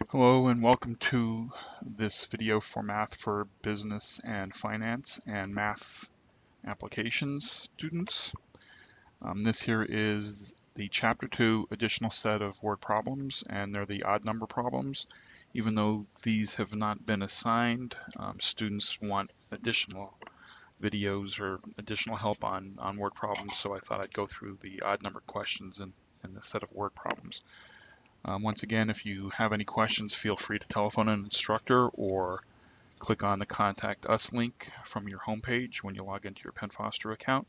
Hello and welcome to this video for Math for Business and Finance and Math Applications students. This here is the Chapter 2 additional set of word problems, and they're the odd number problems. Even though these have not been assigned, students want additional videos or additional help on word problems, so I thought I'd go through the odd number questions in the set of word problems. Once again, if you have any questions, feel free to telephone an instructor or click on the Contact Us link from your homepage when you log into your Penn Foster account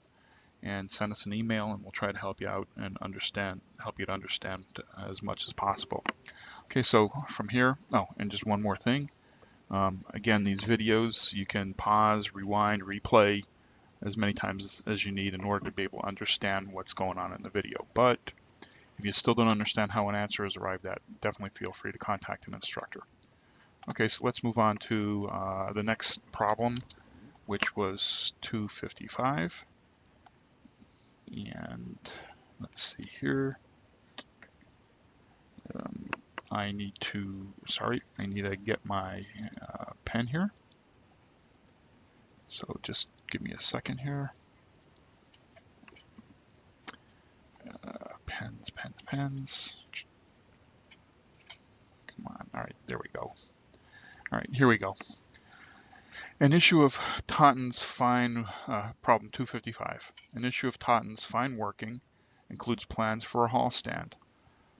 and send us an email, and we'll try to help you out and help you to understand as much as possible. Okay, so from here, and just one more thing. Again, these videos, you can pause, rewind, replay as many times as you need in order to be able to understand what's going on in the video. But if you still don't understand how an answer is arrived at, definitely feel free to contact an instructor. Okay, so let's move on to the next problem, which was 255. And let's see here. I need to get my pen here. So just give me a second here. Pens. Come on. All right, there we go. All right, here we go. An issue of Totten's fine, problem 255. An issue of Totten's fine working includes plans for a hall stand.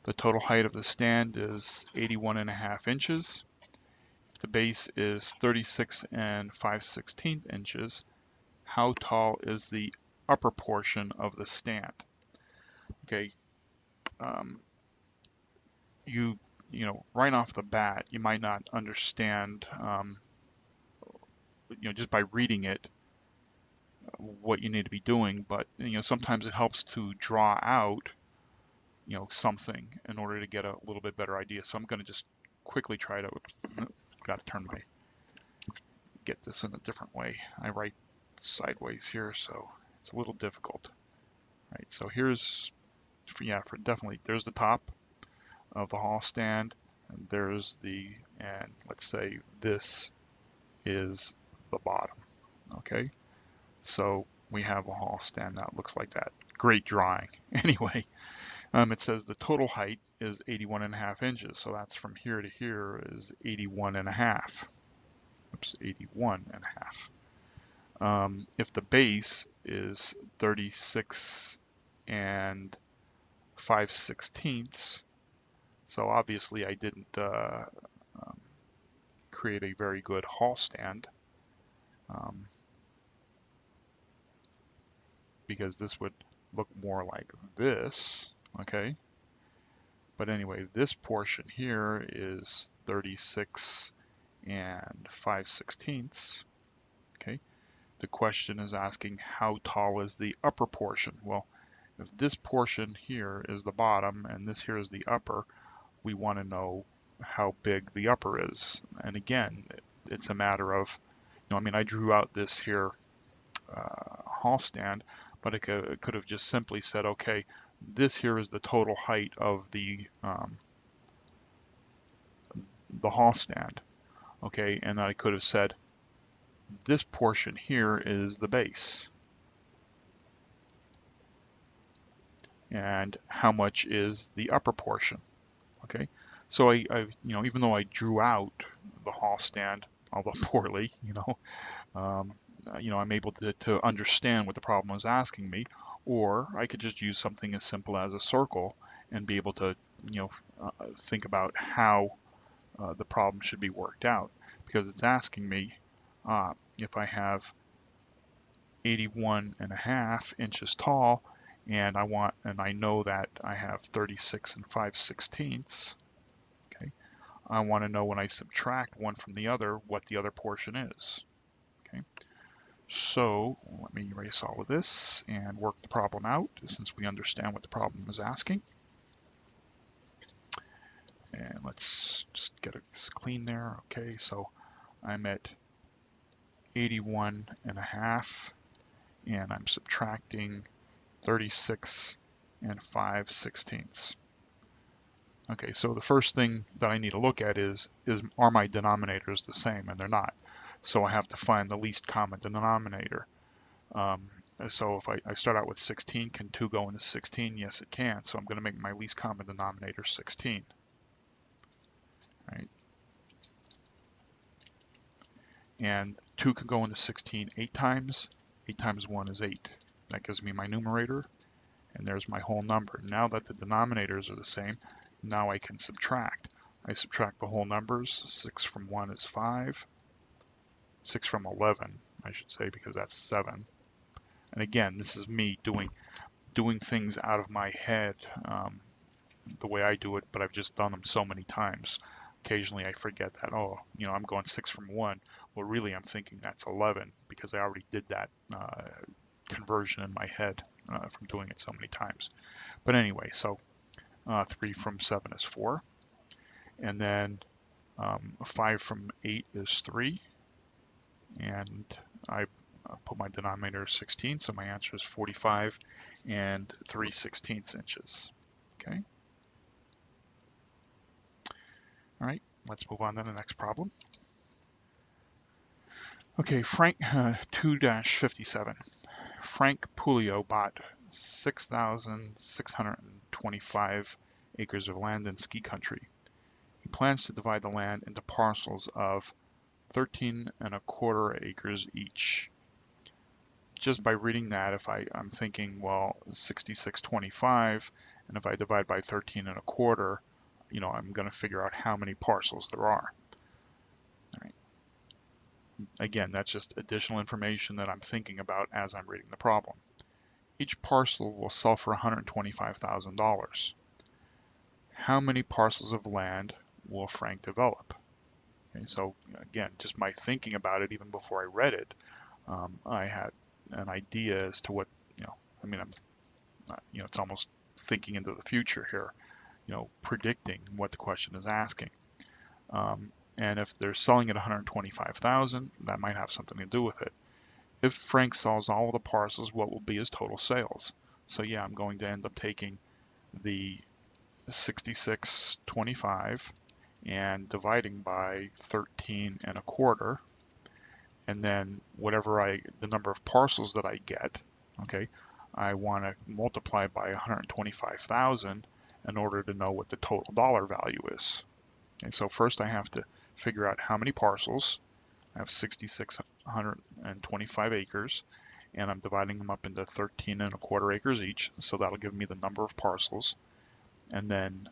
The total height of the stand is 81.5 inches. If the base is 36 5/16 inches, how tall is the upper portion of the stand? Okay, right off the bat, you might not understand, just by reading it, what you need to be doing, but sometimes it helps to draw out something in order to get a little bit better idea. So I'm going to just quickly try to get this in a different way. I write sideways here, so it's a little difficult. Right, so here's definitely there's the top of the hall stand, and and let's say this is the bottom. Okay, so we have a hall stand that looks like that. Great drawing. Anyway, it says the total height is 81.5 inches, so that's from here to here is 81.5. Oops, 81.5. If the base is 36 5/16, so obviously I didn't create a very good hall stand, because this would look more like this, okay? But anyway, this portion here is 36 5/16, okay? The question is asking how tall is the upper portion? Well, if this portion here is the bottom and this here is the upper, we want to know how big the upper is. And again, it's a matter of, I drew out this here hall stand, but it could have just simply said, okay, this here is the total height of the hall stand, okay, and then I could have said this portion here is the base, and how much is the upper portion, okay? So I even though I drew out the hall stand, although poorly, I'm able to understand what the problem was asking me, or I could just use something as simple as a circle and be able to, think about how the problem should be worked out, because it's asking me if I have 81.5 inches tall, and I know that I have 36 5/16. Okay, I want to know when I subtract one from the other what the other portion is. Okay, so let me erase all of this and work the problem out, since we understand what the problem is asking. And let's just get it clean there. Okay, so I'm at 81.5, and I'm subtracting 36 5/16. Okay, so the first thing that I need to look at is are my denominators the same? And they're not. So I have to find the least common denominator. Um, so if I start out with 16, can 2 go into 16? Yes, it can. So I'm going to make my least common denominator 16. Right? And 2 can go into 16 8 times. 8 times 1 is 8. That gives me my numerator. And there's my whole number. Now that the denominators are the same, now I can subtract. I subtract the whole numbers. 6 from 1 is 5. 6 from 11, I should say, because that's 7. And again, this is me doing things out of my head the way I do it, but I've just done them so many times. Occasionally I forget that, oh, I'm going 6 from 1. Well, really I'm thinking that's 11 because I already did that conversion in my head from doing it so many times. But anyway, so 3 from 7 is 4. And then 5 from 8 is 3. And I put my denominator as 16, so my answer is 45 and 3/16 inches. Okay. All right, let's move on to the next problem. Okay, Frank 2-57. Frank Pulio bought 6,625 acres of land in ski country. He plans to divide the land into parcels of 13¼ acres each. Just by reading that, if I'm thinking, well, 6625, and if I divide by 13¼ I'm going to figure out how many parcels there are. All right. Again, that's just additional information that I'm thinking about as I'm reading the problem. Each parcel will sell for $125,000. How many parcels of land will Frank develop? Okay, so again, just my thinking about it, even before I read it, I had an idea as to what, I'm, it's almost thinking into the future here, predicting what the question is asking. And if they're selling at $125,000, that might have something to do with it. If Frank sells all of the parcels, what will be his total sales? So yeah, I'm going to end up taking the 6625 and dividing by 13¼ and then the number of parcels that I get, okay, I want to multiply by 125,000 in order to know what the total dollar value is. Okay, so first I have to figure out how many parcels. I have 6,625 acres, and I'm dividing them up into 13¼ acres each, so that'll give me the number of parcels. And then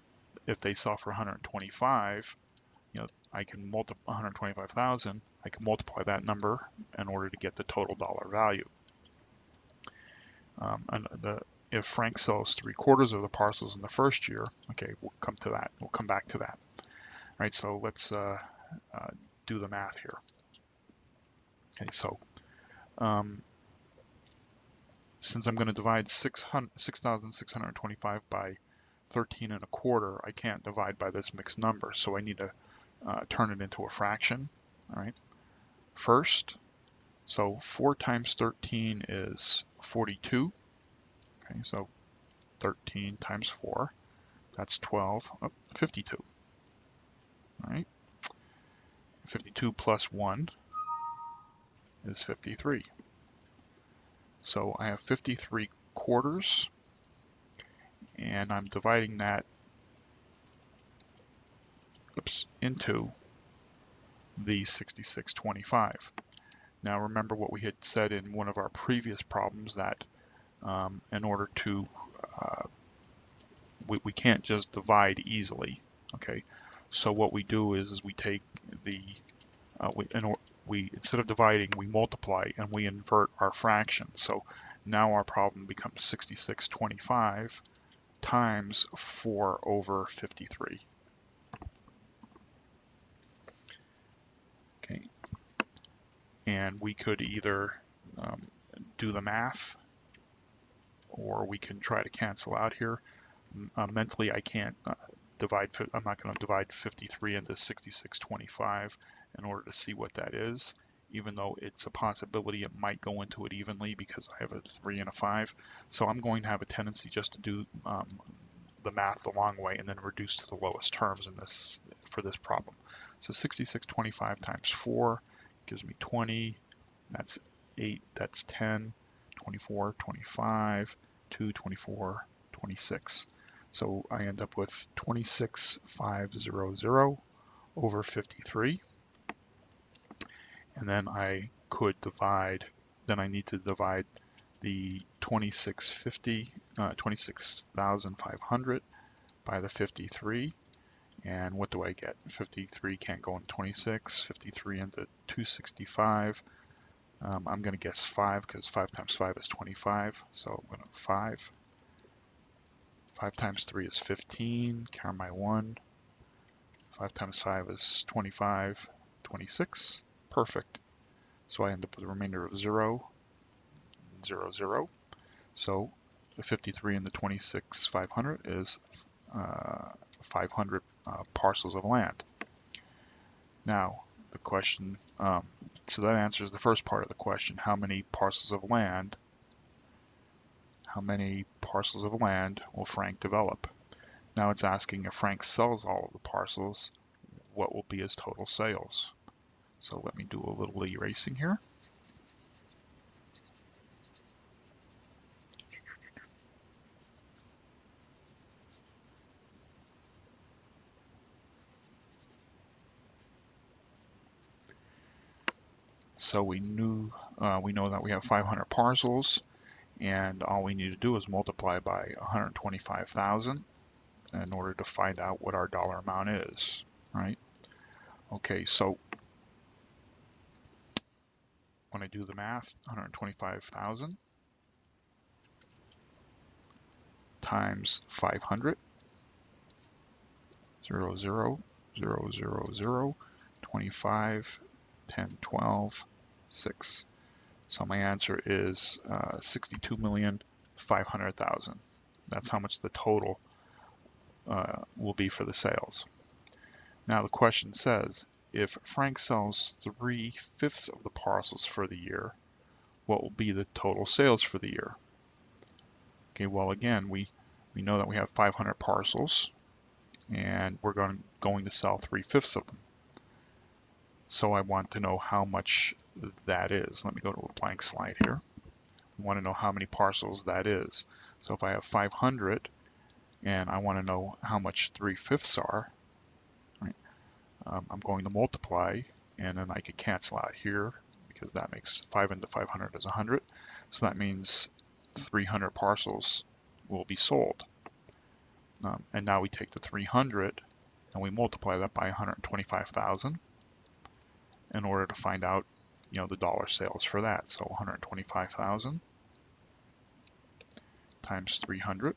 if they sell for 125, I can multiply 125,000. I can multiply that number in order to get the total dollar value. If Frank sells 3/4 of the parcels in the first year, okay, we'll come to that. We'll come back to that. All right, so let's do the math here. Okay, so since I'm going to divide 6,625 by 13¼ I can't divide by this mixed number, so I need to turn it into a fraction. All right. First, so 4 times 13 is 42. Okay, so 13 times 4, that's 12, 52. All right. 52 plus 1 is 53. So I have 53/4, and I'm dividing that into the 6625. Now remember what we had said in one of our previous problems, that in order to, we can't just divide easily, okay? So what we do is we take the, instead of dividing, we multiply and we invert our fraction. So now our problem becomes 6625 times 4/53. Okay, and we could either do the math, or we can try to cancel out here. Mentally, I can't I'm not going to divide 53 into 6625 in order to see what that is, even though it's a possibility it might go into it evenly because I have a 3 and a 5. So I'm going to have a tendency just to do the math the long way and then reduce to the lowest terms in this for this problem. So 6625 times 4 gives me 20. That's 8. That's 10. 24, 25, 2, 24, 26. So I end up with 26500 over 53. And then I could divide, then I need to divide the 26,500 by the 53. And what do I get? 53 can't go into 26, 53 into 265. I'm going to guess 5 because 5 times 5 is 25. So I'm going to 5. 5 times 3 is 15. Count my 1. 5 times 5 is 25. 26. Perfect. So I end up with a remainder of 0, 0, 0. So the 53 and the 26,500 is 500 parcels of land. Now the question, so that answers the first part of the question: how many parcels of land will Frank develop? Now it's asking if Frank sells all of the parcels, what will be his total sales? So let me do a little erasing here. So we know that we have 500 parcels, and all we need to do is multiply by 125,000 in order to find out what our dollar amount is, right? Okay, so when I do the math, 125,000 times 500, 0, 0, 0, 0, 0, 25, 10, 12, 6. So my answer is 62,500,000. That's how much the total will be for the sales. Now the question says, if Frank sells 3/5 of the parcels for the year, what will be the total sales for the year? Okay, well again, we know that we have 500 parcels, and we're going to sell 3/5 of them. So I want to know how much that is. Let me go to a blank slide here. I want to know how many parcels that is. So if I have 500 and I want to know how much 3/5 are, right, I'm going to multiply, and then I could cancel out here because that makes 5 into 500 is 100. So that means 300 parcels will be sold. And now we take the 300 and we multiply that by 125,000 in order to find out, the dollar sales for that. So 125,000 times 300,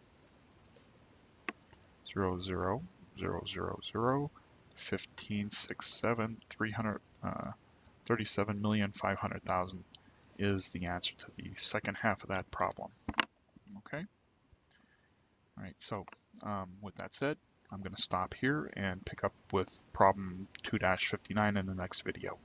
0, 0, 0, 0, 0, 15, 6, 7, 37,500,000 is the answer to the second half of that problem. Okay. All right. So with that said, I'm going to stop here and pick up with problem 2-59 in the next video.